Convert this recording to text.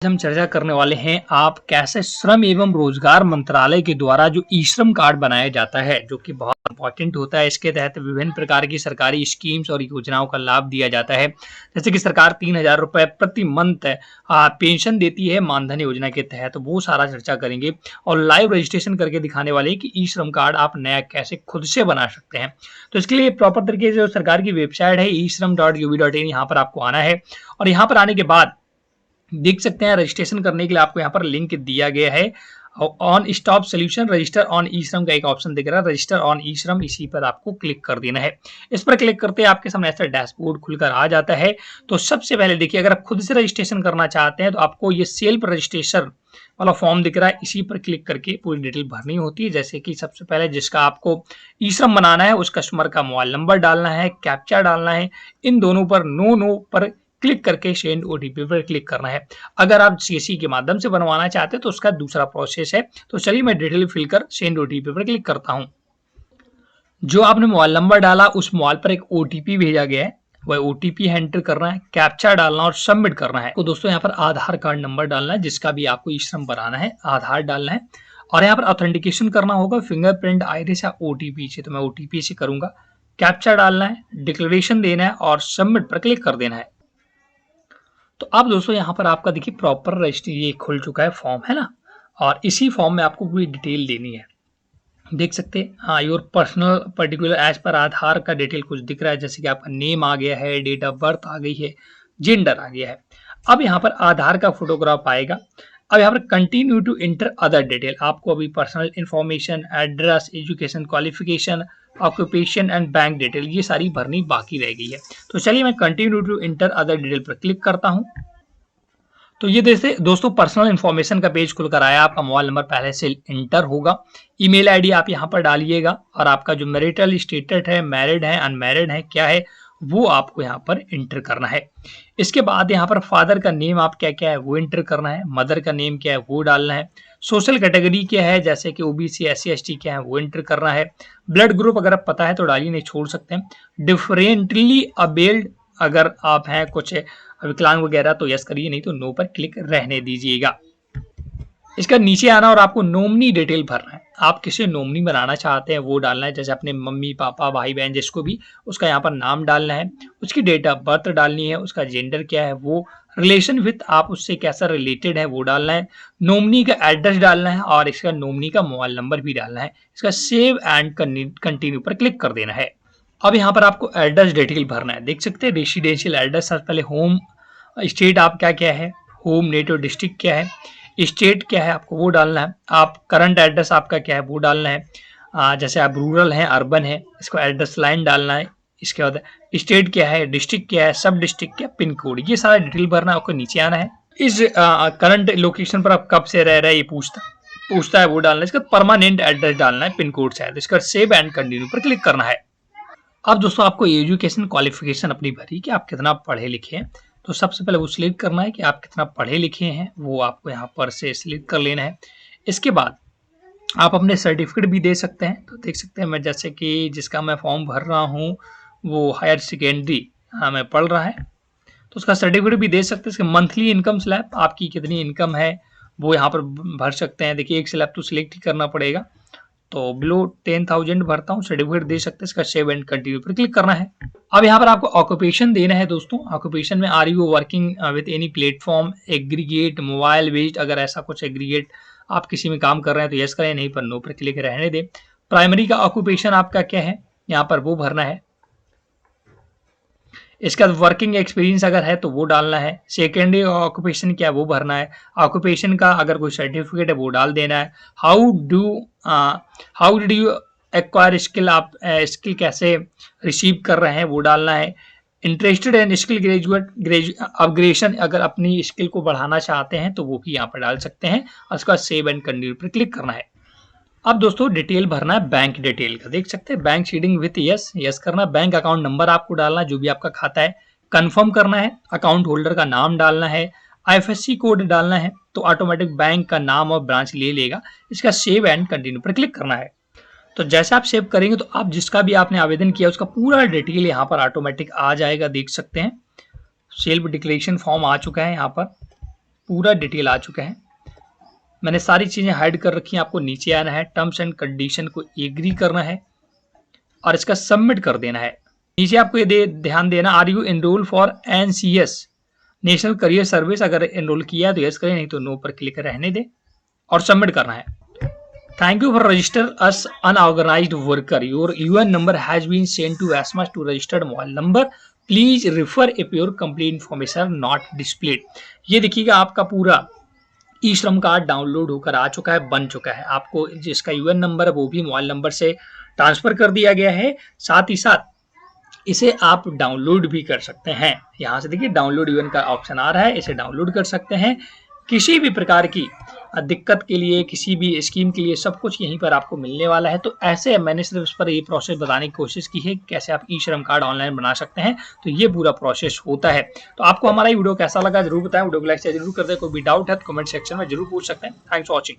हम चर्चा करने वाले हैं आप कैसे श्रम एवं रोजगार मंत्रालय के द्वारा जो ई श्रम कार्ड बनाया जाता है जो कि बहुत इंपॉर्टेंट होता है। इसके तहत विभिन्न प्रकार की सरकारी स्कीम्स और योजनाओं का लाभ दिया जाता है। जैसे कि सरकार 3,000 रुपए प्रति मंथ पेंशन देती है मानधन योजना के तहत, वो सारा चर्चा करेंगे और लाइव रजिस्ट्रेशन करके दिखाने वाले हैं कि ई श्रम कार्ड आप नया कैसे खुद से बना सकते हैं। तो इसके लिए प्रॉपर तरीके से जो सरकार की वेबसाइट है eShram.gov.in, यहाँ पर आपको आना है और यहाँ पर आने के बाद देख सकते हैं रजिस्ट्रेशन करने के लिए आपको यहाँ पर लिंक दिया गया है। One stop solution register on e Shram का एक ऑप्शन दिख रहा है, रजिस्टर ऑन ई श्रम, इसी पर आपको क्लिक कर देना है। इस पर क्लिक करते हैं आपके सामने ऐसा डैशबोर्ड खुलकर आ जाता है। तो सबसे पहले देखिए, अगर आप खुद से रजिस्ट्रेशन करना चाहते हैं तो आपको ये सेल्फ रजिस्ट्रेशन वाला फॉर्म दिख रहा है, इसी पर क्लिक करके पूरी डिटेल भरनी होती है। जैसे कि सबसे पहले जिसका आपको ई श्रम बनाना है उस कस्टमर का मोबाइल नंबर डालना है, कैप्चा डालना है, इन दोनों पर नो पर क्लिक करके सेंड ओटीपी पर क्लिक करना है। अगर आप सीएससी के माध्यम से बनवाना चाहते हैं तो उसका दूसरा प्रोसेस है। तो चलिए मैं डिटेल फिल कर सेंड ओटीपी पर क्लिक करता हूं। जो आपने मोबाइल नंबर डाला उस मोबाइल पर एक ओटीपी भेजा गया है, वह ओटीपी एंटर करना है, कैप्चा डालना और सबमिट करना है। तो दोस्तों यहाँ पर आधार कार्ड नंबर डालना है, जिसका भी आपको ई श्रम बनाना है आधार डालना है और यहाँ पर ऑथेंटिकेशन करना होगा फिंगरप्रिंट, आइरिस या ओटीपी से। तो मैं ओटीपी से करूंगा। कैप्चा डालना है, डिक्लेरेशन देना है और सबमिट पर क्लिक कर देना है। तो अब दोस्तों यहाँ पर आपका देखिए प्रॉपर रजिस्ट्री ये खुल चुका है फॉर्म, है ना, और इसी फॉर्म में आपको पूरी डिटेल देनी है। देख सकते हैं हाँ, your personal particular as per आधार का डिटेल कुछ दिख रहा है, जैसे कि आपका नेम आ गया है, डेट ऑफ बर्थ आ गई है, जेंडर आ गया है। अब यहाँ पर आधार का फोटोग्राफ आएगा। अब यहाँ पर continue to enter other detail, आपको अभी personal information, address, education qualification, occupation and bank detail ये सारी भरनी बाकी रह गई है। तो चलिए मैं continue to enter other detail पर क्लिक करता हूँ। तो ये जैसे दोस्तों पर्सनल इन्फॉर्मेशन का पेज खुलकर आया। आपका मोबाइल नंबर पहले से इंटर होगा, ईमेल आईडी आप यहाँ पर डालिएगा और आपका जो मैरिटल स्टेटस है, मैरिड है, अनमैरिड है, क्या है वो आपको यहाँ पर इंटर करना है। इसके बाद यहाँ पर फादर का नेम आप क्या क्या है वो इंटर करना है, मदर का नेम क्या है वो डालना है, सोशल कैटेगरी क्या है जैसे कि ओबीसी, एससी, एसटी क्या है वो इंटर करना है। ब्लड ग्रुप अगर आप पता है तो डालिए, नहीं छोड़ सकते हैं। डिफरेंटली अबेल्ड अगर आप हैं कुछ विकलांग वगैरह तो यस करिए, नहीं तो नो पर क्लिक रहने दीजिएगा। इसका नीचे आना और आपको नॉमिनी डिटेल भरना है। आप किसे नॉमिनी बनाना चाहते हैं वो डालना है, जैसे अपने मम्मी पापा भाई बहन जिसको भी, उसका यहाँ पर नाम डालना है, उसकी डेट ऑफ बर्थ डालनी है, उसका जेंडर क्या है वो, रिलेशन विथ आप उससे कैसा रिलेटेड है वो डालना है, नॉमिनी का एड्रेस डालना है और इसका नॉमिनी का मोबाइल नंबर भी डालना है। इसका सेव एंड कंटिन्यू पर क्लिक कर देना है। अब यहाँ पर आपको एड्रेस डिटेल भरना है। देख सकते हैं रेसिडेंशियल एड्रेस, सबसे पहले होम स्टेट आप क्या क्या है, होम नेटिव डिस्ट्रिक्ट क्या है, स्टेट क्या है आपको वो डालना है। आप करंट एड्रेस आपका क्या है वो डालना है। जैसे आप रूरल हैं, अर्बन है, इसको एड्रेस लाइन डालना है। इसके बाद स्टेट क्या है, डिस्ट्रिक्ट क्या है, सब डिस्ट्रिक्ट क्या, पिन कोड, ये सारा डिटेल भरना है। आपको नीचे आना है। इस करंट लोकेशन पर आप कब से रह रहे हैं ये पूछता है वो डालना है। इसका परमानेंट एड्रेस डालना है, पिन कोड शायद। इसका सेव एंड कंटिन्यू पर क्लिक करना है। अब दोस्तों आपको एजुकेशन क्वालिफिकेशन अपनी भरी कि आप कितना पढ़े लिखे हैं। तो सबसे पहले वो सिलेक्ट करना है कि आप कितना पढ़े लिखे हैं, वो आपको यहाँ पर से सिलेक्ट कर लेना है। इसके बाद आप अपने सर्टिफिकेट भी दे सकते हैं। तो देख सकते हैं मैं जैसे कि जिसका मैं फॉर्म भर रहा हूँ वो हायर सेकेंडरी में पढ़ रहा है, तो उसका सर्टिफिकेट भी दे सकते हैं। इसके मंथली इनकम स्लैब आपकी कितनी इनकम है वो यहाँ पर भर सकते हैं। देखिए एक स्लैब तो सिलेक्ट ही करना पड़ेगा, तो बिलो 10,000 भरता हूँ, सर्टिफिकेट दे सकते हैं। इसका सेव एंड कंटिन्यू पर क्लिक करना है। अब यहाँ पर आपको ऑक्यूपेशन देना है दोस्तों। ऑक्यूपेशन में are you working with any platform, aggregate, mobile based, अगर ऐसा कुछ एग्रीगेट आप किसी में काम कर रहे हैं तो यस करें, नहीं पर नो पर क्लिक रहने दें। प्राइमरी का ऑक्यूपेशन आपका क्या है यहाँ पर वो भरना है। इसके बाद वर्किंग एक्सपीरियंस अगर है तो वो डालना है। सेकेंडरी ऑक्यूपेशन क्या है वो भरना है। ऑक्यूपेशन का अगर कोई सर्टिफिकेट है वो डाल देना है। How did you acquire skill, आप स्किल कैसे रिसीव कर रहे हैं वो डालना है। इंटरेस्टेड इन स्किल अपग्रेडेशन, अगर अपनी स्किल को बढ़ाना चाहते हैं तो वो भी यहाँ पर डाल सकते हैं और उसका सेव एंड कंटिन्यू पर क्लिक करना है। अब दोस्तों डिटेल भरना है बैंक डिटेल का। देख सकते हैं बैंक सीडिंग विथ यस करना है। बैंक अकाउंट नंबर आपको डालना है, जो भी आपका खाता है कंफर्म करना है। अकाउंट होल्डर का नाम डालना है, आईएफएससी कोड डालना है, तो ऑटोमेटिक बैंक का नाम और ब्रांच ले लेगा। इसका सेव एंड कंटिन्यू पर क्लिक करना है। तो जैसे आप सेव करेंगे तो आप जिसका भी आपने आवेदन किया उसका पूरा डिटेल यहाँ पर ऑटोमेटिक आ जाएगा। देख सकते हैं सेल्फ डिक्लेरेशन फॉर्म आ चुका है यहाँ पर। पूरा डिटेल आ चुका है। मैंने सारी चीज़ें हाइड कर रखी हैं। आपको नीचे आना है, टर्म्स एंड कंडीशन को एग्री करना है और इसका सबमिट कर देना है। नीचे आपको ये ध्यान देना, are you enrol for NCS national career service, अगर एनरोल किया तो यस करें, नहीं तो नो पर क्लिक रहने दें और सबमिट करना है। Thank you for register us unorganised worker, your UN number has been send to SMS to registered mobile number, please refer if your complete information not displayed. ये देखिएगा आपका पूरा ई श्रम कार्ड डाउनलोड होकर आ चुका है, बन चुका है। आपको जिसका यूएन नंबर है वो भी मोबाइल नंबर से ट्रांसफर कर दिया गया है। साथ ही साथ इसे आप डाउनलोड भी कर सकते हैं। यहाँ से देखिए डाउनलोड यूएन का ऑप्शन आ रहा है, इसे डाउनलोड कर सकते हैं। किसी भी प्रकार की दिक्कत के लिए, किसी भी स्कीम के लिए सब कुछ यहीं पर आपको मिलने वाला है। तो ऐसे मैंने सिर्फ इस पर ये प्रोसेस बताने की कोशिश की है कैसे आप ई श्रम कार्ड ऑनलाइन बना सकते हैं। तो ये पूरा प्रोसेस होता है। तो आपको हमारा ये वीडियो कैसा लगा जरूर बताएं, वीडियो को लाइक जरूर कर दें। कोई भी डाउट है तो कमेंट सेक्शन में जरूर पूछ सकते हैं। Thanks for watching.